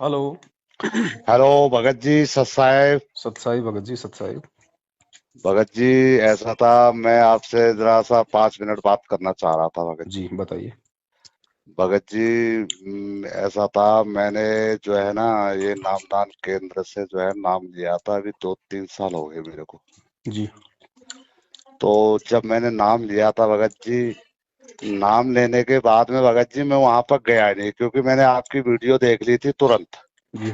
Hello. Hello Bhagat ji सत साहेब। सतसाई भगत जी, सतसाई। भगत जी, ऐसा था, मैं आपसे जरा सा 5 मिनट बात करना चाह रहा था भगत जी जी। बताइए। भगत जी, ऐसा था, मैंने जो है ना, ये नामदान केंद्र से जो है नाम लिया था, अभी 2-3 साल हो गए मेरे को। जी। तो जब मैंने नाम लिया था भगत जी, नाम लेने के बाद में भगत जी मैं वहां पर गया नहीं, क्योंकि मैंने आपकी वीडियो देख ली थी तुरंत। जी।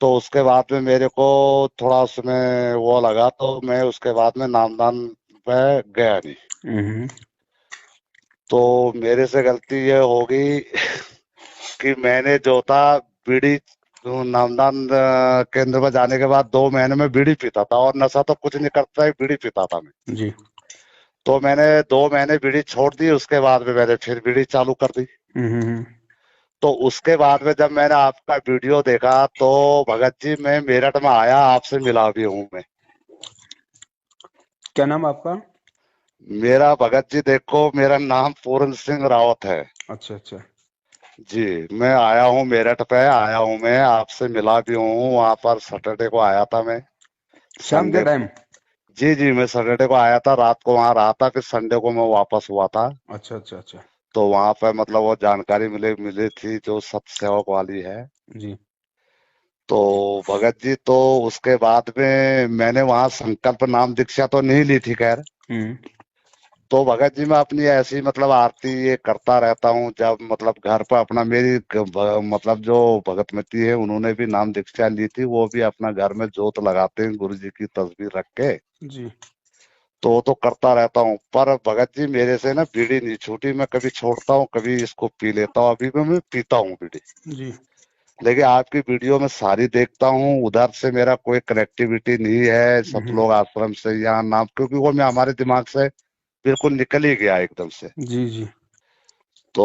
तो उसके बाद में मेरे को थोड़ा उसमें वो लगा, तो मैं उसके बाद में नामदान पे गया नहीं। हम्म। तो मेरे से गलती ये हो गई कि मैंने जो था बीड़ी, नामदान केंद्र में जाने के बाद 2 महीने में बीड़ी पीता था, और नशा तो कुछ नहीं करता है, बीड़ी पीता था मैं। जी। तो मैंने 2 महीने बीड़ी छोड़ दी, उसके बाद में मैंने फिर बीड़ी चालू कर दी। हम्म। तो उसके बाद में जब मैंने आपका वीडियो देखा, तो भगत जी मैं मेरठ में आया, आपसे मिला भी हूँ मैं। क्या नाम है आपका? मेरा भगत जी देखो, मेरा नाम पूर्ण सिंह रावत है। अच्छा अच्छा। जी, मैं आया हूँ, मेरठ पे आया हूँ, मैं आपसे मिला भी हूँ, वहां पर सैटरडे को आया था मैं। शाम के संडे टाइम? को, जी जी, मैं सैटरडे को आया था, रात को वहां रहा था, फिर संडे को मैं वापस हुआ था। अच्छा अच्छा अच्छा। तो वहां पे मतलब वो जानकारी मिली मिली थी जो सत सेवक वाली है। जी। तो भगत जी, तो उसके बाद में मैंने वहां संकल्प नाम दीक्षा तो नहीं ली थी, खैर। हम्म। तो भगत जी मैं अपनी ऐसी मतलब आरती ये करता रहता हूँ, जब मतलब घर पर अपना मेरी मतलब जो भगतमती है उन्होंने भी नाम दीक्षा ली थी, वो भी अपना घर में जोत लगाते हैं गुरु जी की तस्वीर रख के। जी। तो वो तो करता रहता हूँ, पर भगत जी मेरे से ना बीड़ी नहीं छूटी, मैं कभी छोड़ता हूँ कभी इसको पी लेता हूँ, अभी भी मैं पीता हूँ बीड़ी। जी। लेकिन आपकी वीडियो में सारी देखता हूँ, उधर से मेरा कोई कनेक्टिविटी नहीं है हम्म। सतलोक आश्रम से या नाम, क्योंकि वो मैं हमारे दिमाग से बिल्कुल निकल ही गया एकदम से। जी। जी। तो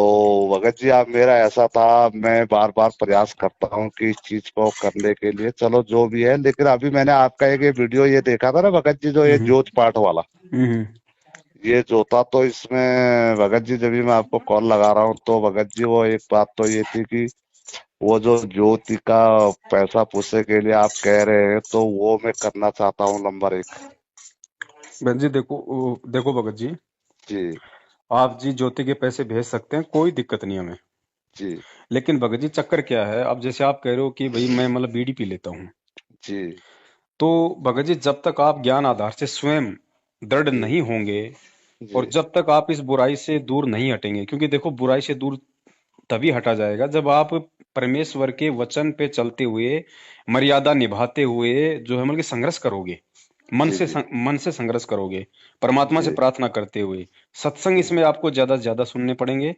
भगत जी, आप मेरा ऐसा था, मैं बार बार प्रयास करता हूँ कि इस चीज को करने के लिए, चलो जो भी है, लेकिन अभी मैंने आपका एक ये वीडियो ये देखा था ना भगत जी, जो ये हम्म। ज्योत पाठ वाला, हम्म। ये जो था, तो इसमें भगत जी जब भी मैं आपको कॉल लगा रहा हूँ, तो भगत जी वो एक बात तो ये थी कि वो जो ज्योति का पैसा पूछने के लिए आप कह रहे हैं, तो वो मैं करना चाहता हूँ, नंबर 1। बहन जी देखो, देखो भगत जी, जी आप जी ज्योति के पैसे भेज सकते हैं, कोई दिक्कत नहीं हमें। जी लेकिन भगत जी चक्कर क्या है, अब जैसे आप कह रहे हो कि भाई मैं मतलब बीड़ी पी लेता हूँ, जी तो भगत जी जब तक आप ज्ञान आधार से स्वयं दृढ़ जी नहीं होंगे और जी जब तक आप इस बुराई से दूर नहीं हटेंगे, क्योंकि देखो बुराई से दूर तभी हटा जाएगा जब आप परमेश्वर के वचन पे चलते हुए, मर्यादा निभाते हुए जो है मतलब कि संघर्ष करोगे, जी जी मन से संघर्ष करोगे, परमात्मा से जी प्रार्थना करते हुए। सत्संग जी इसमें आपको ज्यादा से ज्यादा सुनने पड़ेंगे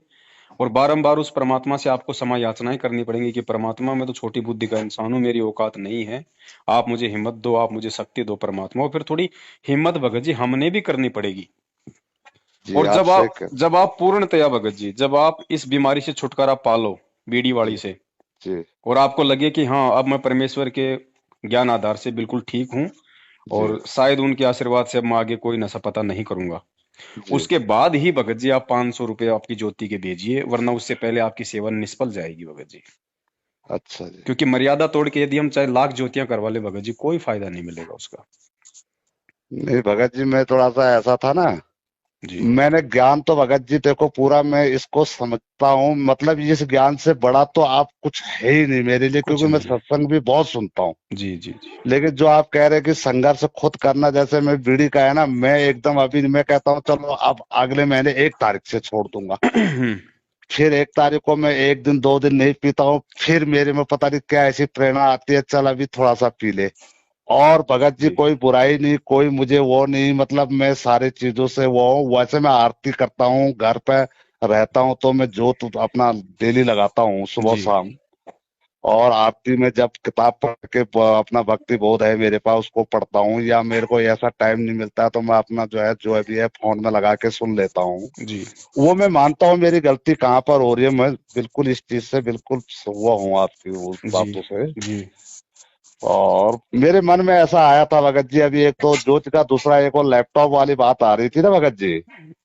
और बारंबार उस परमात्मा से आपको क्षमा याचनाएं करनी पड़ेंगी कि परमात्मा मैं तो छोटी बुद्धि का इंसान हूं, मेरी औकात नहीं है, आप मुझे हिम्मत दो, आप मुझे शक्ति दो परमात्मा। और फिर थोड़ी हिम्मत भगत जी हमने भी करनी पड़ेगी। जी, और आप जब सही आप कह। जब आप पूर्णतया भगत जी, जब आप इस बीमारी से छुटकारा पालो, बीड़ी वाली जी से, जी और आपको लगे कि हाँ अब मैं परमेश्वर के ज्ञान आधार से बिल्कुल ठीक हूँ जी और शायद उनके आशीर्वाद से अब मैं आगे कोई नशा पता नहीं करूंगा, जी। उसके बाद ही भगत जी आप 500 रुपये आपकी ज्योति के भेजिए, वरना उससे पहले आपकी सेवा निष्फल जाएगी भगत जी। अच्छा जी। क्योंकि मर्यादा तोड़ के यदि हम चाहे लाख ज्योतियां करवा ले भगत जी, कोई फायदा नहीं मिलेगा उसका। नहीं भगत जी, मैं थोड़ा सा ऐसा था ना, जी। मैंने ज्ञान तो भगत जी देखो पूरा मैं इसको समझता हूँ, मतलब इस ज्ञान से बड़ा तो आप कुछ है ही नहीं मेरे लिए, कुछ क्योंकि मैं नहीं। सत्संग भी बहुत सुनता हूँ। जी जी जी। लेकिन जो आप कह रहे हैं कि संघर्ष खुद करना, जैसे मैं बीड़ी का है ना, मैं एकदम अभी मैं कहता हूँ चलो अब अगले महीने 1 तारीख से छोड़ दूंगा, फिर 1 तारीख को मैं 1 दिन 2 दिन नहीं पीता हूँ, फिर मेरे में पता नहीं क्या ऐसी प्रेरणा आती है, चल अभी थोड़ा सा पी ले। और भगत जी जी। कोई बुराई नहीं, कोई मुझे वो नहीं, मतलब मैं सारी चीजों से वो हूँ, वैसे मैं आरती करता हूँ, घर पे रहता हूँ तो मैं जोत अपना डेली लगाता हूँ सुबह जी। शाम। और आरती में जब किताब पढ़ के अपना भक्ति बोध है मेरे पास, उसको पढ़ता हूँ, या मेरे को ऐसा टाइम नहीं मिलता तो मैं अपना जो है भी है फोन में लगा के सुन लेता हूँ। जी। वो मैं मानता हूँ मेरी गलती कहाँ पर हो रही है, मैं बिल्कुल इस चीज से बिल्कुल वो हूँ आपकी उस जी। बातों से। जी। और मेरे मन में ऐसा आया था भगत जी, अभी एक तो ज्योति का, दूसरा एक और लैपटॉप वाली बात आ रही थी ना भगत जी।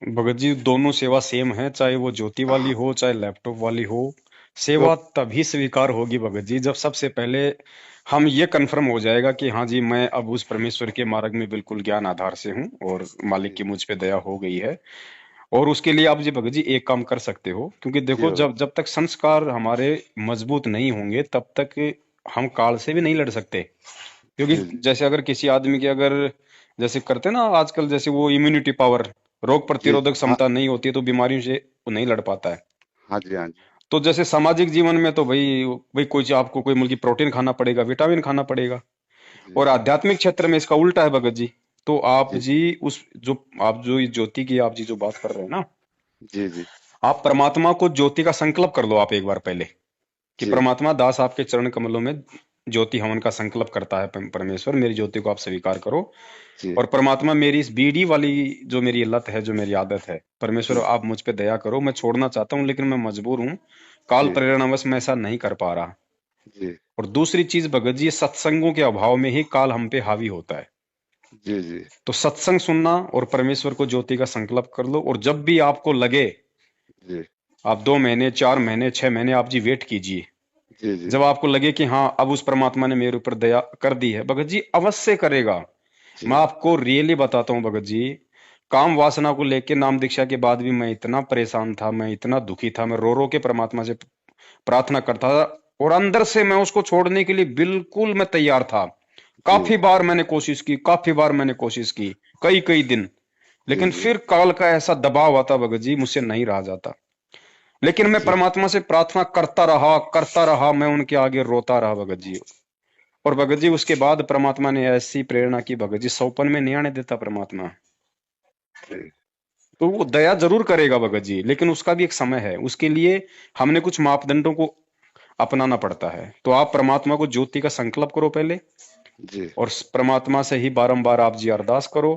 भगत जी दोनों सेवा सेम है, चाहे वो ज्योति वाली हो चाहे लैपटॉप वाली हो, तो सेवा तभी स्वीकार होगी भगत जी जब सबसे पहले हम ये कंफर्म हो जाएगा कि हाँ जी मैं अब उस परमेश्वर के मार्ग में बिल्कुल ज्ञान आधार से हूँ और मालिक जी की मुझ पे दया हो गई है। और उसके लिए आप जी भगत जी एक काम कर सकते हो, क्योंकि जी देखो भगत जब जब तक संस्कार हमारे मजबूत नहीं होंगे तब तक हम काल से भी नहीं लड़ सकते। क्योंकि जी जी जैसे अगर किसी आदमी की अगर जैसे करते हैं ना आजकल, जैसे वो इम्यूनिटी पावर, रोग जी प्रतिरोधक हाँ क्षमता नहीं होती है तो बीमारियों से वो नहीं लड़ पाता है। हाँ जी हाँ जी तो जैसे सामाजिक जीवन में तो भाई भाई कोई आपको कोई मुल्की प्रोटीन खाना पड़ेगा, विटामिन खाना पड़ेगा। जी और आध्यात्मिक क्षेत्र में इसका उल्टा है भगत जी। तो आप जी जी उस जो आप जो इस ज्योति की आप जी जो बात कर रहे हैं ना, जी जी आप परमात्मा को ज्योति का संकल्प कर लो आप एक बार पहले, कि जी परमात्मा दास आपके चरण कमलों में ज्योति हवन का संकल्प करता है, परमेश्वर मेरी ज्योति को आप स्वीकार करो। जी और परमात्मा मेरी इस बीड़ी वाली जो मेरी लत है, जो मेरी आदत है, परमेश्वर जी आप मुझ पे दया करो, मैं छोड़ना चाहता हूँ लेकिन मैं मजबूर हूँ, काल जी प्रेरणावश मैं ऐसा नहीं कर पा रहा। जी और दूसरी चीज भगत जी, सत्संगों के अभाव में ही काल हम पे हावी होता है। जी जी तो सत्संग सुनना और परमेश्वर को ज्योति का संकल्प कर लो, और जब भी आपको लगे, जी आप 2 महीने 4 महीने 6 महीने आप जी वेट कीजिए। जी जी जब आपको लगे कि हाँ अब उस परमात्मा ने मेरे ऊपर दया कर दी है, भगत जी अवश्य करेगा। मैं जी आपको रियली बताता हूँ भगत जी, काम वासना को लेके नाम दीक्षा के बाद भी मैं इतना परेशान था, मैं इतना दुखी था, मैं रो रो के परमात्मा से प्रार्थना करता था। और अंदर से मैं उसको छोड़ने के लिए बिल्कुल मैं तैयार था। जी काफी बार मैंने कोशिश की, काफी बार मैंने कोशिश की, कई कई दिन। जी लेकिन जी फिर काल का ऐसा दबाव आता भगत जी, मुझसे नहीं रहा जाता। लेकिन मैं जी परमात्मा से प्रार्थना करता रहा, मैं उनके आगे रोता रहा भगत जी। और भगत जी उसके बाद परमात्मा ने ऐसी प्रेरणा की भगत जी, सौपन में नहीं आने देता परमात्मा। जी तो वो दया जरूर करेगा भगत जी, लेकिन उसका भी एक समय है, उसके लिए हमने कुछ मापदंडों को अपनाना पड़ता है। तो आप परमात्मा को ज्योति का संकल्प करो पहले, जी और परमात्मा से ही बारंबार आप जी अरदास करो।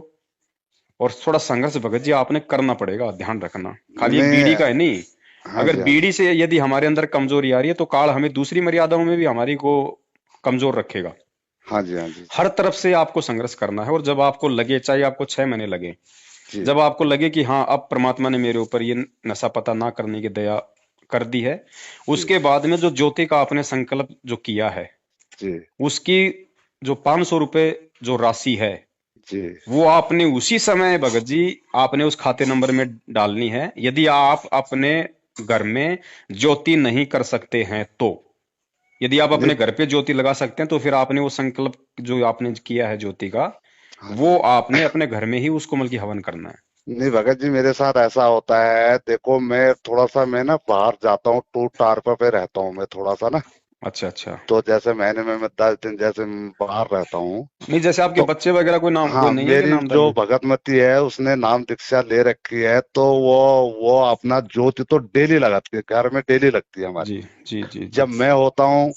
और थोड़ा संघर्ष भगत जी आपने करना पड़ेगा, ध्यान रखना, खाली एक बीड़ी नहीं का है नहीं। हाँ अगर जी हाँ जी बीड़ी से यदि हमारे अंदर कमजोरी आ रही है तो काल हमें दूसरी मर्यादाओं में भी हमारी को कमजोर रखेगा। हाँ जी हाँ जी हर तरफ से आपको संघर्ष करना है, और जब आपको लगे, चाहे आपको 6 महीने लगे, जी जब आपको लगे कि हाँ अब परमात्मा ने मेरे ऊपर ये नशा पता ना करने की दया कर दी है, जी उसके बाद में जो ज्योति का आपने संकल्प जो किया है, जी उसकी जो 500 रुपए जो राशि है, जी वो आपने उसी समय भगत जी आपने उस खाते नंबर में डालनी है। यदि आप अपने घर में ज्योति नहीं कर सकते हैं तो, यदि आप नहीं अपने घर पे ज्योति लगा सकते हैं तो फिर आपने वो संकल्प जो आपने किया है ज्योति का, हाँ वो जी आपने अपने घर में ही उसको मतलब कि हवन करना है। नहीं भगत जी मेरे साथ ऐसा होता है देखो मैं थोड़ा सा मैं ना बाहर जाता हूँ टूर टार पे रहता हूँ मैं थोड़ा सा ना अच्छा अच्छा। तो जैसे महीने में मैं 10 दिन जैसे बाहर रहता हूँ नहीं जैसे आपके तो बच्चे वगैरह कोई नाम, कोई हाँ नहीं है क्या मेरी नामदारी जो में? भगतमती है उसने नाम दीक्षा ले रखी है तो वो अपना ज्योति तो डेली लगाती है घर में डेली लगती है हमारी जी जी जी जी जब मैं होता हूँ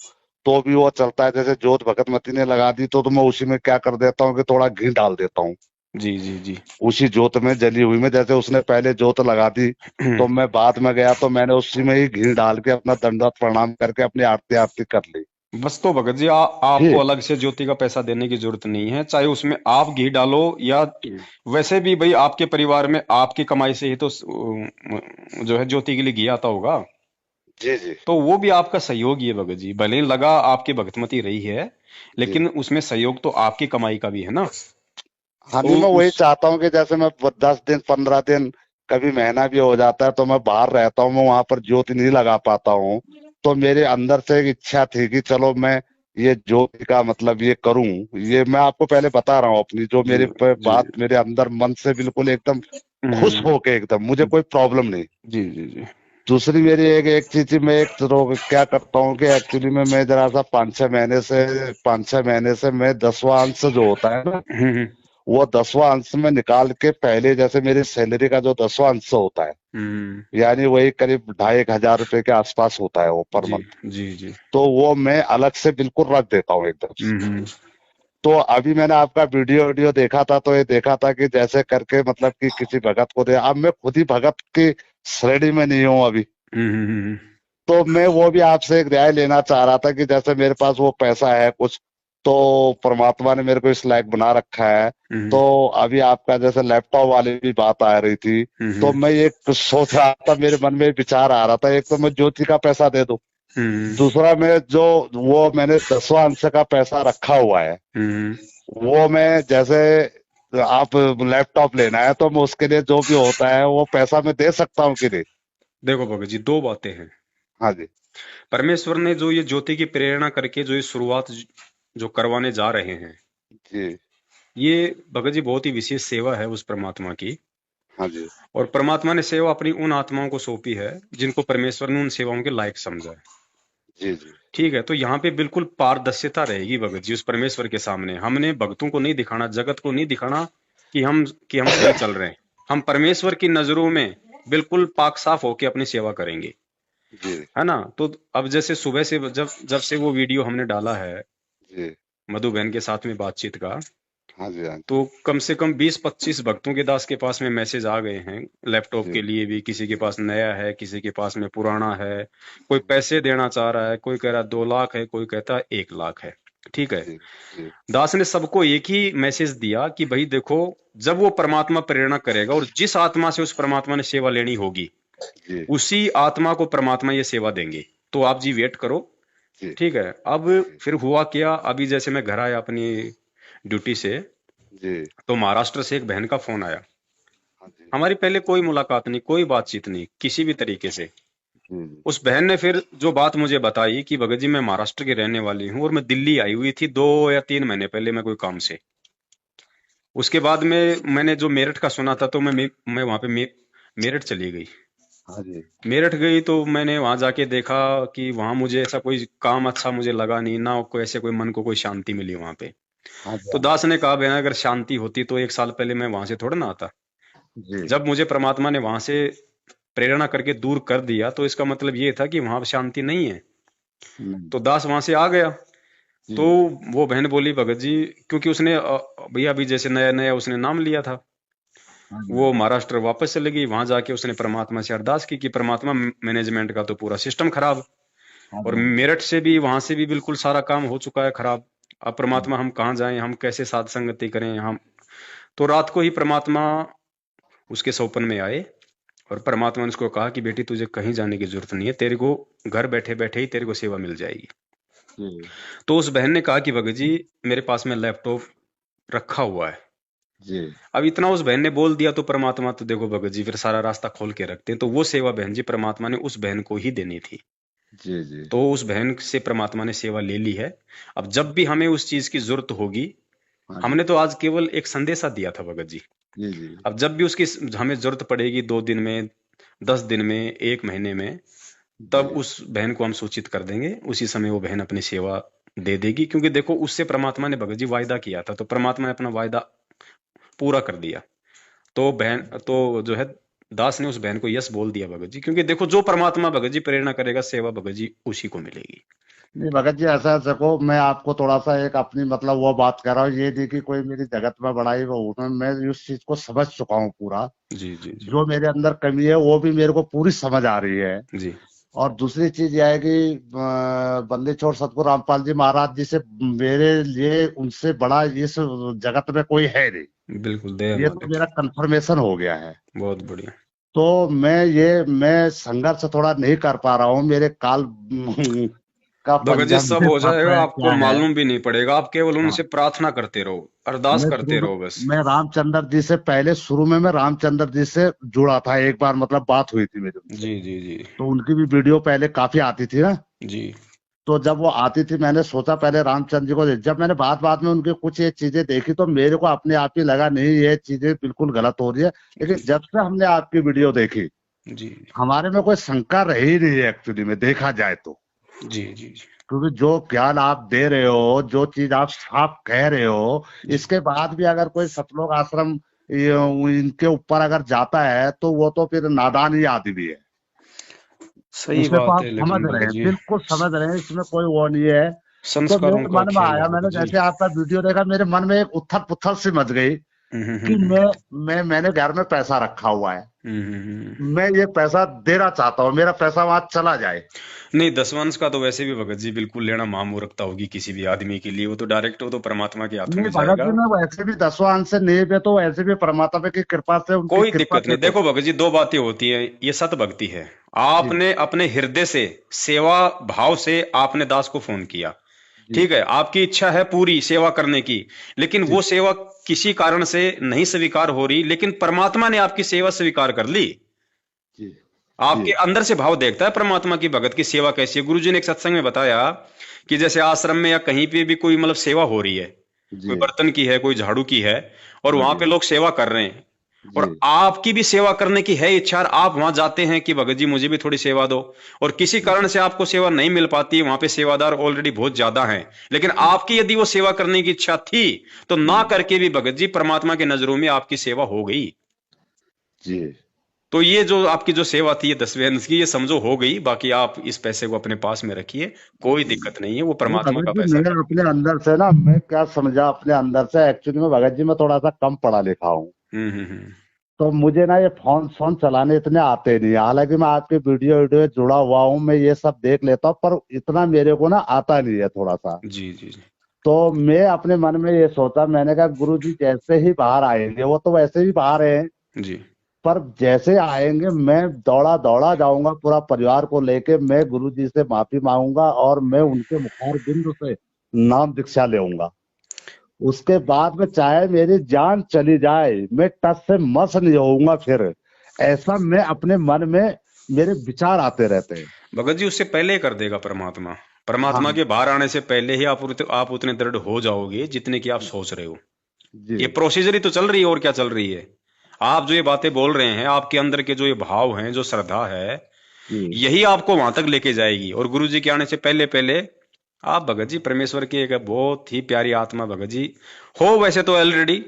तो भी वो चलता है जैसे जोत भगतमती ने लगा दी तो मैं उसी में क्या कर देता हूँ कि थोड़ा घी डाल देता हूँ जी जी जी। उसी जोत में जली हुई में जैसे उसने पहले जोत लगा दी तो मैं बाद में गया तो मैंने उसी में ही घी डाल के अपना दंडवत प्रणाम करके अपनी आरती आरती कर ली बस तो भगत जी आपको ठीक अलग से ज्योति का पैसा देने की जरूरत नहीं है, चाहे उसमें आप घी डालो या जी वैसे भी भाई आपके परिवार में आपकी कमाई से ही तो जो है ज्योति के लिए घी आता होगा। जी जी तो वो भी आपका सहयोग ही है भगत जी, भले ही लगा आपकी भगतमती रही है, जी लेकिन उसमें सहयोग तो आपकी कमाई का भी है ना। हाँ तो नहीं मैं वही उस चाहता हूँ कि जैसे मैं 10 दिन 15 दिन कभी महीना भी हो जाता है तो मैं बाहर रहता हूँ मैं वहां पर ज्योति नहीं लगा पाता हूँ तो मेरे अंदर से एक इच्छा थी कि चलो मैं ये ज्योति का मतलब ये करूं ये मैं आपको पहले बता रहा हूँ अपनी जो जी मेरे पे जी। बात मेरे अंदर मन से बिल्कुल एकदम खुश हम्म। होके एकदम मुझे कोई प्रॉब्लम नहीं जी जी जी। दूसरी मेरी एक एक चीज थी मैं एक क्या करता हूँ कि एक्चुअली में मैं जरा सा 5-6 महीने से मैं 10वां अंश जो होता है ना हम्म वो 10वां अंश में निकाल के पहले जैसे मेरी सैलरी का जो 10वां अंश होता है हम्म। यानी वही करीब 2,500 रुपए के आसपास होता है वो पर जी मंथ जी जी। तो वो मैं अलग से बिल्कुल रख देता हूँ एकदम से हम्म। तो अभी मैंने आपका वीडियो वीडियो देखा था तो ये देखा था कि जैसे करके मतलब कि किसी भगत को दे अब मैं खुद ही भगत की श्रेणी में नहीं हूँ अभी तो मैं वो भी आपसे एक राय लेना चाह रहा था कि जैसे मेरे पास वो पैसा है कुछ तो परमात्मा ने मेरे को इस लायक बना रखा है। तो अभी आपका जैसे लैपटॉप वाली भी बात आ रही थी, तो मैं ये सोच रहा था, मेरे मन में विचार आ रहा था, एक तो मैं ज्योति का पैसा दे दूं, दूसरा मैं जो वो मैंने 10वां अंश का पैसा रखा हुआ है, वो मैं जैसे आप लैपटॉप लेना है तो मैं उसके लिए जो भी होता है वो पैसा मैं दे सकता हूँ कि नहीं? देखो भगत जी, दो बातें हैं। हाँ जी। परमेश्वर ने जो ये ज्योति की प्रेरणा करके जो ये शुरुआत जो करवाने जा रहे हैं, जी। ये भगत जी बहुत ही विशेष सेवा है उस परमात्मा की। हाँ जी। और परमात्मा ने सेवा अपनी उन आत्माओं को सौंपी है जिनको परमेश्वर ने उन सेवाओं के लायक समझा है। जी। जी। ठीक है, तो यहाँ पे बिल्कुल पारदर्शिता रहेगी भगत जी उस परमेश्वर के सामने। हमने भक्तों को नहीं दिखाना, जगत को नहीं दिखाना कि हम सही चल रहे हैं। हम परमेश्वर की नजरों में बिल्कुल पाक साफ होके अपनी सेवा करेंगे, जी। है ना। तो अब जैसे सुबह से जब जब से वो वीडियो हमने डाला है जी। मधु बहन के साथ में बातचीत का, हाँ जी। हाँ तो कम से कम 20-25 भक्तों के दास के पास में मैसेज आ गए हैं लैपटॉप जी। के लिए भी। किसी के पास नया है, किसी के पास में पुराना है। कोई पैसे देना चाह रहा है, कोई कह रहा है 2 लाख है, कोई कहता है 1 लाख है। ठीक है, जी। जी। दास ने सबको एक ही मैसेज दिया कि भाई देखो, जब वो परमात्मा प्रेरणा करेगा और जिस आत्मा से उस परमात्मा ने सेवा लेनी होगी, जी। उसी आत्मा को परमात्मा ये सेवा देंगे। तो आप जी वेट करो। जी। ठीक है, अब जी। फिर हुआ क्या, अभी जैसे मैं घर आया अपनी ड्यूटी से, जी। तो महाराष्ट्र से एक बहन का फोन आया। हाँ जी। हमारी पहले कोई मुलाकात नहीं, कोई बातचीत नहीं किसी भी तरीके से। जी। उस बहन ने फिर जो बात मुझे बताई कि भगत जी मैं महाराष्ट्र की रहने वाली हूँ और मैं दिल्ली आई हुई थी 2 या 3 महीने पहले, मैं कोई काम से। उसके बाद में मैंने जो मेरठ का सुना था, तो मैं वहां पे मेरठ चली गई। हाँ जी। मेरठ गई तो मैंने वहां जाके देखा कि वहां मुझे ऐसा कोई काम अच्छा मुझे लगा नहीं ना, कोई ऐसे कोई मन को कोई शांति मिली वहां पे। हाँ जी। तो दास ने कहा बहना, अगर शांति होती तो 1 साल पहले मैं वहां से थोड़ा ना आता। जी। जब मुझे परमात्मा ने वहां से प्रेरणा करके दूर कर दिया, तो इसका मतलब ये था कि वहां शांति नहीं है। नहीं। तो दास वहां से आ गया। तो जी। वो बहन बोली भगत जी, क्योंकि उसने भैया अभी जैसे नया नया उसने नाम लिया था, हाँ जी। वो महाराष्ट्र वापस चले गई। वहां जाके उसने परमात्मा से अरदास की कि परमात्मा, मैनेजमेंट का तो पूरा सिस्टम खराब, हाँ और जी। हाँ मेरठ से भी वहां से भी बिल्कुल सारा काम हो चुका है खराब। अब जी। परमात्मा हम कहाँ जाएं, हम कैसे साध संगति करें हम। तो रात को ही परमात्मा उसके सौपन में आए और परमात्मा ने उसको कहा कि बेटी तुझे कहीं जाने की जरूरत नहीं है, तेरे को घर बैठे बैठे ही तेरे को सेवा मिल जाएगी। जी। तो उस बहन ने कहा कि भगत जी मेरे पास में लैपटॉप रखा हुआ है। जी। अब इतना उस बहन ने बोल दिया तो परमात्मा तो देखो भगत जी फिर सारा रास्ता खोल के रखते हैं। तो वो सेवा बहन जी परमात्मा ने उस बहन को ही देनी थी। जी। जी। तो उस बहन से परमात्मा ने सेवा ले ली है। अब जब भी हमें उस चीज की जरूरत होगी, हाँ जी। हमने तो आज केवल एक संदेशा दिया था भगत जी। जी। जी। अब जब भी उसकी हमें जरूरत पड़ेगी, 2 दिन में, 10 दिन में, 1 महीने में, तब जी। उस बहन को हम सूचित कर देंगे। उसी समय वो बहन अपनी सेवा दे देगी, क्योंकि देखो उससे परमात्मा ने भगत जी वायदा किया था, तो परमात्मा ने अपना वायदा पूरा कर दिया। तो बहन तो जो है, दास ने उस बहन को यस बोल दिया भगत जी, क्योंकि देखो जो परमात्मा भगत जी प्रेरणा करेगा, सेवा भगत जी उसी को मिलेगी। नहीं भगत जी, ऐसा देखो, मैं आपको थोड़ा सा एक अपनी मतलब वो बात कर रहा हूँ, ये नहीं कि कोई मेरी जगत में बढ़ाई वो हूं। मैं उस चीज को समझ चुका हूँ पूरा। जी जी जी जो मेरे अंदर कमी है वो भी मेरे को पूरी समझ आ रही है। जी। और दूसरी चीज यह है कि बंदी छोड़ सतगुरु रामपाल जी महाराज जी से मेरे लिए उनसे बड़ा इस जगत में कोई है नहीं। बिल्कुल दया ये तो मालिक। मेरा कंफर्मेशन हो गया है। बहुत बढ़िया। तो मैं संघर्ष थोड़ा नहीं कर पा रहा हूँ, मेरे काल का भगत जी पंजा सब मेरे हो फंस जाएगा, रहा है, आपको क्या है। मालूम भी नहीं पड़ेगा। आप केवल हाँ। उनसे प्रार्थना करते रहो, अरदास मैं करते शुरू रहो बस। मैं रामचंद्र जी से पहले शुरू में मैं रामचंद्र जी से जुड़ा था, एक बार मतलब बात हुई थी मेरी उनसे। जी जी जी तो उनकी भी वीडियो पहले काफी आती थी ना। जी तो जब वो आती थी मैंने सोचा पहले रामचंद्र जी को जब मैंने बात बात में उनकी कुछ ये चीजें देखी तो मेरे को अपने आप ही लगा नहीं, ये चीजें बिल्कुल गलत हो रही है। लेकिन जी जब से हमने आपकी वीडियो देखी, जी हमारे में कोई शंका रही ही नहीं है एक्चुअली में देखा जाए तो। जी जी क्योंकि जो ज्ञान आप दे रहे हो, जो चीज आप साफ कह रहे हो, जी। इसके बाद भी अगर कोई सतलोक आश्रम इनके ऊपर अगर जाता है तो वो तो फिर नादान ही आदमी है। सही उसमें तो बात आप है, समझ लेकिन रहे भगत हैं, जी बिल्कुल समझ रहे हैं, इसमें कोई वो नहीं है। तो संस्कारों मेरे का मन में खेल है आया, भगत मैंने जी। जैसे आपका वीडियो देखा, मेरे मन में एक उथल पुथल सी मच गई कि हम्म। मैंने घर में पैसा रखा हुआ है। मैं ये पैसा देना चाहता हूँ, मेरा पैसा वहां चला जाए। नहीं, दसवंश का तो वैसे भी भगत जी बिल्कुल लेना महामूर्खता होगी किसी भी आदमी के लिए। वो तो डायरेक्ट वो तो परमात्मा के हाथों नहीं में भगत जाएगा। जी, मैं वैसे भी 10वां अंश से नहीं भी, तो वैसे भी परमात्मा की कृपा से, उनकी कोई कृपा दिक्कत से नहीं। तो। देखो भगत जी, दो बातें होती है, ये सत भक्ति है। जी आपने अपने हृदय से सेवा भाव से आपने दास को फोन किया, जी ठीक है, आपकी इच्छा है पूरी सेवा करने की, लेकिन जी वो सेवा किसी कारण से नहीं स्वीकार हो रही, लेकिन परमात्मा ने आपकी सेवा स्वीकार कर ली। जी जी आपके अंदर से भाव देखता है परमात्मा की भगत की सेवा कैसी है। गुरु जी ने एक सत्संग में बताया कि जैसे आश्रम में या कहीं पे भी कोई मतलब सेवा हो रही है, कोई जी। बर्तन की है, कोई झाड़ू की है, और हाँ वहां जी। पे लोग सेवा कर रहे हैं, जी और आपकी भी सेवा करने की है इच्छा, और आप वहां जाते हैं कि भगत जी मुझे भी थोड़ी सेवा दो, और किसी जी कारण से आपको सेवा नहीं मिल पाती, वहां पे सेवादार ऑलरेडी बहुत ज्यादा हैं, लेकिन जी आपकी यदि वो सेवा करने की इच्छा थी, तो ना हम्म, करके भी भगत जी परमात्मा की नजरों में आपकी सेवा हो गई। जी। तो ये जो आपकी जो सेवा थी, ये 10वें अंश की, ये समझो हो गई। बाकी आप इस पैसे को अपने पास में रखिए, कोई दिक्कत नहीं है, वो नहीं परमात्मा भगत का जी, पैसा मैं है। अपने अंदर से ना, मैं क्या समझा अपने अंदर से, एक्चुअली में भगत जी मैं थोड़ा सा कम पढ़ा लिखा हूँ। हम्म। तो मुझे ना ये फोन फोन चलाने इतने आते नहीं, हालांकि मैं आपके वीडियो वीडियो जुड़ा हुआ हूँ, मैं ये सब देख लेता हूँ, पर इतना मेरे को ना आता नहीं है थोड़ा सा। जी जी जी तो मैं अपने मन में ये सोचा, मैंने कहा गुरु जी जैसे ही बाहर आएंगे, वो तो वैसे ही बाहर हैं, जी। पर जैसे आएंगे मैं दौड़ा दौड़ा जाऊंगा पूरा परिवार को लेके, मैं गुरु जी से माफी मांगूंगा और मैं उनके मुखार बिंदु से नाम दीक्षा लेऊंगा। उसके बाद में चाहे मेरी जान चली जाए, मैं टस से मस नहीं होऊंगा फिर। ऐसा मैं अपने मन में, मेरे विचार आते रहते हैं। भगत जी, उससे पहले कर देगा परमात्मा। परमात्मा हाँ के बाहर आने से पहले ही आप उतने दृढ़ हो जाओगे जितने की आप सोच रहे हो। जी ये प्रोसीजर ही तो चल रही है, और क्या चल रही है। आप जो ये बातें बोल रहे हैं, आपके अंदर के जो ये भाव हैं, जो श्रद्धा है, जी यही आपको वहां तक लेके जाएगी। और गुरु जी के आने से पहले पहले आप भगत जी परमेश्वर की एक बहुत ही प्यारी आत्मा भगत जी हो वैसे तो ऑलरेडी,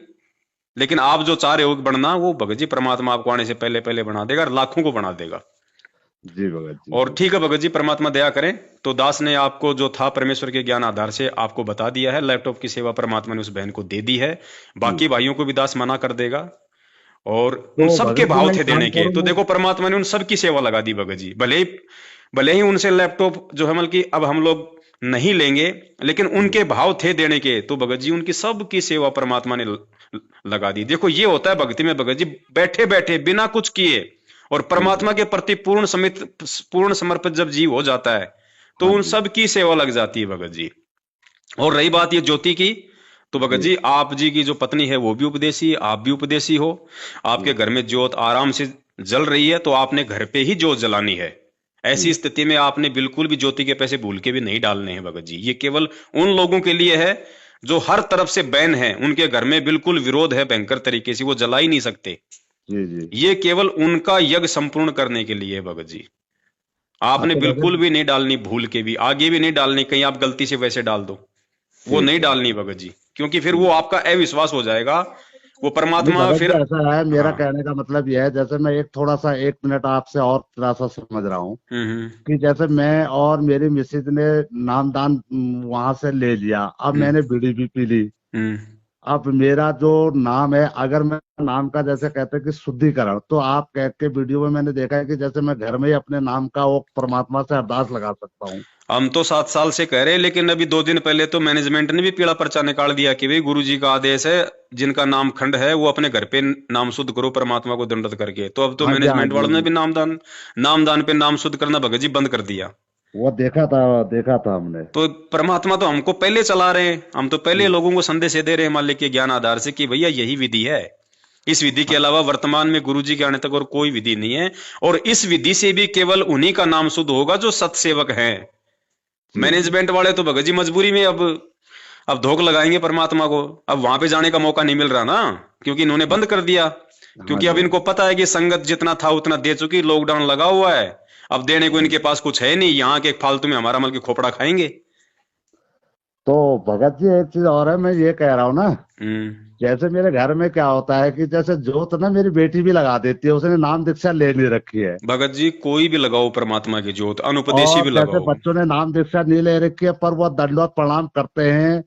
लेकिन आप जो चाह रहे हो बनना, वो भगत जी परमात्मा आपको आने से पहले पहले बना देगा, और लाखों को बना देगा। जी भगत जी और जी ठीक है भगत जी, परमात्मा दया करें। तो दास ने आपको जो था परमेश्वर के ज्ञान आधार से आपको बता दिया है। लैपटॉप की सेवा परमात्मा ने उस बहन को दे दी है। जी। बाकी भाइयों को भी दास मना कर देगा, और तो उन सबके भगत जी भाव मैं एक थे काम देने के, तो करूंगा। देखो परमात्मा ने उन सबकी सेवा लगा दी भगत जी। भले ही उनसे लैपटॉप जो है मतलब कि अब हम लोग नहीं लेंगे, लेकिन जी उनके भाव थे देने के, तो भगत जी उनकी सबकी सेवा परमात्मा ने लगा दी। देखो ये होता है भक्ति में भगत जी, बैठे बैठे बिना कुछ किए, और जी जी। परमात्मा के प्रति पूर्ण समर्पित जब जीव हो जाता है, तो हाँ उन जी। सब की सेवा लग जाती है भगत जी। और रही बात ये ज्योति की, तो भगत जी जी आप जी की जो पत्नी है वो भी उपदेशी, आप भी उपदेशी हो। आपके जी घर में ज्योत आराम से जल रही है, तो आपने घर पे ही ज्योत जलानी है। ऐसी जी स्थिति में आपने बिल्कुल भी ज्योति के पैसे भूल के भी नहीं डालने हैं भगत जी। ये केवल उन लोगों के लिए है जो हर तरफ से बैन है, उनके घर में बिल्कुल विरोध है भयंकर तरीके से, वो जला ही नहीं सकते। जी जी। ये केवल उनका यज्ञ संपूर्ण करने के लिए है भगत जी। हाँ आपने तो बिल्कुल भगत। भी नहीं डालनी, भूल के भी आगे भी नहीं डालनी, कहीं आप गलती से वैसे डाल दो, वो ठीक नहीं है। डालनी भगत जी, क्योंकि फिर वो ठीक है। आपका अविश्वास हो जाएगा। वो नहीं परमात्मा भगत फिर। जी, ऐसा है, मेरा हाँ। कहने का मतलब यह है, जैसे मैं एक थोड़ा सा 1 मिनट आपसे और थोड़ा सा समझ रहा हूँ, हम्म कि जैसे मैं और मेरी मिसेज ने नामदान वहां से ले लिया, अब हम्म मैंने बीड़ी भी पी ली। हम्म अब मेरा जो नाम है, अगर मैं नाम का जैसे कहते हैं कि शुद्धिकरण, तो आप कह के वीडियो में मैंने देखा है कि जैसे मैं घर में ही अपने नाम का वो परमात्मा से अरदास लगा सकता हूँ। हम तो 7 साल से कह रहे हैं, लेकिन अभी 2 दिन पहले तो मैनेजमेंट ने भी पीला पर्चा निकाल दिया कि भाई गुरु जी का आदेश है, जिनका नाम खंड है वो अपने घर पे नाम शुद्ध करो परमात्मा को दंडत करके। तो अब तो हाँ जी, हाँ मैनेजमेंट जी, वालों ने जी। भी नामदान नामदान पे नाम शुद्ध करना भगत जी बंद कर दिया। वो देखा था, देखा था हमने। तो परमात्मा तो हमको पहले चला रहे हैं, हम तो पहले जी। लोगों को संदेश दे रहे हैं मालिक के ज्ञान आधार से कि भैया यही विधि है। इस विधि के हाँ अलावा वर्तमान में गुरु जी के आने तक और कोई विधि नहीं है। और इस विधि से भी केवल उन्हीं का नाम शुद्ध होगा जो सत्सेवक हैं। जी जी मैनेजमेंट वाले तो भगत जी मजबूरी में अब धोख लगाएंगे परमात्मा को। अब वहां पे जाने का मौका नहीं मिल रहा ना, क्योंकि इन्होंने हाँ बंद कर दिया। हाँ क्योंकि अब जी। इनको पता है कि संगत जितना था उतना दे चुकी, लॉकडाउन लगा हुआ है, अब देने को जी। इनके पास कुछ है नहीं, यहाँ के फालतू में हमारा मल के खोपड़ा खाएंगे। तो भगत जी एक चीज और है, मैं ये कह रहा हूँ ना, हम्म। जैसे मेरे घर में क्या होता है कि जैसे जोत ना मेरी बेटी भी लगा देती है, उसने नाम दीक्षा ले नहीं रखी है। भगत जी कोई भी लगाओ परमात्मा की जोत, अनुपदेशी और भी जैसे लगाओ। बच्चों ने नाम दीक्षा नहीं ले रखी है, पर वो दंडवत प्रणाम करते हैं।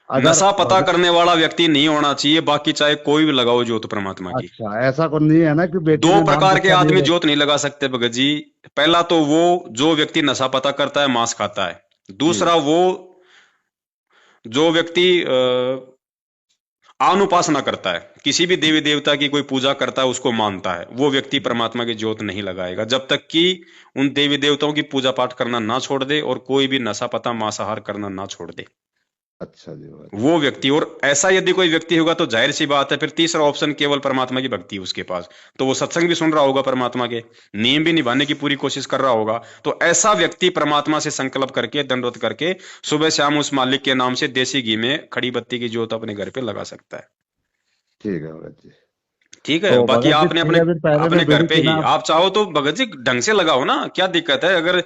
अगर नशा पता भगत, करने वाला व्यक्ति नहीं होना चाहिए, बाकी चाहे कोई भी लगाओ ज्योत परमात्मा की। अच्छा ऐसा कुछ नहीं है ना कि बेटी दो ने नाम प्रकार के लिखा आदमी दिया। ज्योत नहीं लगा सकते भगत जी। पहला तो वो जो व्यक्ति नशा पता करता है, मांस खाता है। जी। दूसरा वो जो व्यक्ति आनुपासना करता है, किसी भी देवी देवता की कोई पूजा करता है, उसको मानता है, वो व्यक्ति परमात्मा की ज्योत नहीं लगाएगा जब तक कि उन देवी देवताओं की पूजा पाठ करना ना छोड़ दे और कोई भी नशा पता मांसाहार करना ना छोड़ दे, अच्छा जी भगत जी। वो व्यक्ति। और ऐसा यदि कोई व्यक्ति होगा तो जाहिर सी बात है, फिर तीसरा ऑप्शन केवल परमात्मा की भक्ति है उसके पास, तो वो सत्संग भी सुन रहा होगा, परमात्मा के नियम भी निभाने की पूरी कोशिश कर रहा होगा, तो ऐसा व्यक्ति परमात्मा से संकल्प करके, दंडवत करके, सुबह शाम उस मालिक के नाम से देसी घी में खड़ी बत्ती की ज्योत अपने घर पे लगा सकता है। ठीक है भगत जी। ठीक है, तो बाकी भगत जी आपने अपने थोड़े दिन पहले मैं अपने घर बीड़ी पे ही पीना। आप चाहो तो भगत जी ढंग से लगाओ ना, क्या दिक्कत है? अगर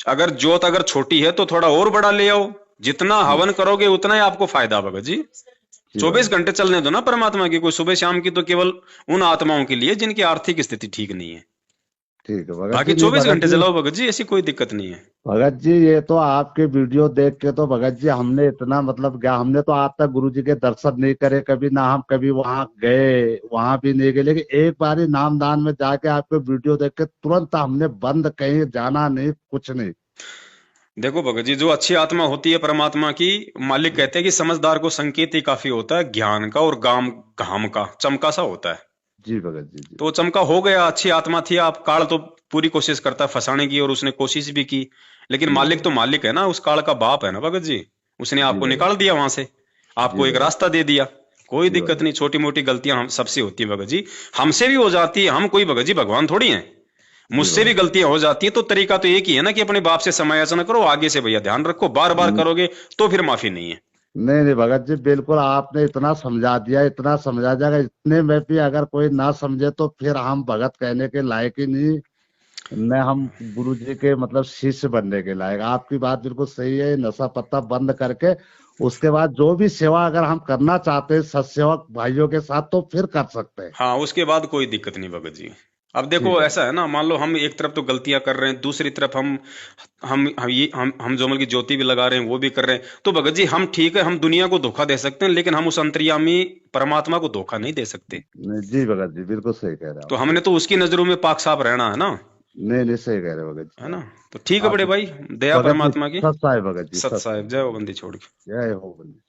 अगर जोत अगर छोटी है तो थोड़ा और बड़ा ले आओ, जितना जी हवन करोगे उतना ही आपको फायदा भगत जी। जी 24 घंटे भगत चलने दो ना परमात्मा की, कोई सुबह शाम की तो केवल उन आत्माओं के लिए जिनकी आर्थिक स्थिति ठीक नहीं है। जी। ठीक है भगत बाकी जी। नहीं 24 घंटे भगत जी, चलाओ भगत जी, ऐसी कोई दिक्कत नहीं है। भगत जी ये तो आपके वीडियो देख के तो भगत जी हमने इतना मतलब क्या, हमने तो आज तक गुरु जी के दर्शन नहीं करे कभी ना, हम कभी वहां गए वहां भी नहीं गए, लेकिन एक बार ही नामदान में जाके आपके वीडियो देख के तुरंत हमने बंद, कहीं जाना नहीं कुछ नहीं। देखो भगत जी, जो अच्छी आत्मा होती है परमात्मा की, मालिक कहते हैं कि समझदार को संकेत ही काफी होता है, ज्ञान का और गाम घाम का चमका सा होता है। जी भगत जी। जी तो वो चमका हो गया, अच्छी आत्मा थी, आप काल तो पूरी कोशिश करता है फंसाने की, और उसने कोशिश भी की, लेकिन जी मालिक तो भगत मालिक है ना, उस काल का बाप है ना भगत जी, उसने जी। आपको भगत निकाल दिया वहां से, जी आपको एक भगत रास्ता दे दिया। कोई जी दिक्कत भगत नहीं, छोटी मोटी गलतियां हम सबसे होती है भगत जी, हमसे भी हो जाती है, हम कोई भगत जी भगवान थोड़ी हैं। जी मुझसे भी भगत गलतियां हो जाती है, तो तरीका तो एक ही है ना कि अपने बाप से समायाचना करो, आगे से भैया ध्यान रखो, बार बार जी। करोगे तो फिर माफी नहीं है। नहीं नहीं भगत जी, बिल्कुल आपने इतना समझा दिया, इतना समझा दिया, इतने में भी अगर कोई ना समझे तो फिर हम भगत कहने के लायक ही नहीं, न हम गुरु जी के मतलब शिष्य बनने के लायक। आपकी बात बिल्कुल सही है, नशा पत्ता बंद करके उसके बाद जो भी सेवा अगर हम करना चाहते हैं सत्सेवक भाइयों के साथ तो फिर कर सकते हैं। हाँ, उसके बाद कोई दिक्कत नहीं भगत जी। अब देखो ठीक है ऐसा भगत। है ना, मान लो हम एक तरफ तो गलतियां कर रहे हैं, दूसरी तरफ हम जो मतलब की ज्योति भी लगा रहे हैं, वो भी कर रहे हैं, तो भगत जी हम ठीक है, हम दुनिया को धोखा दे सकते हैं, लेकिन हम उस अंतर्यामी परमात्मा को धोखा नहीं दे सकते। नहीं, जी भगत जी बिल्कुल सही कह रहे हैं तो आप। हमने तो उसकी नजरों में पाक साफ रहना है ना। नहीं नहीं सही कह रहे हैं भगत है जी ना? आप। तो ठीक है आप बड़े भाई, दया भगत जी परमात्मा की। सत साई भगत जी, सत सत साहिब, साई जय हो भगत बंदी छोड़ के। जी। जय हो बंदी।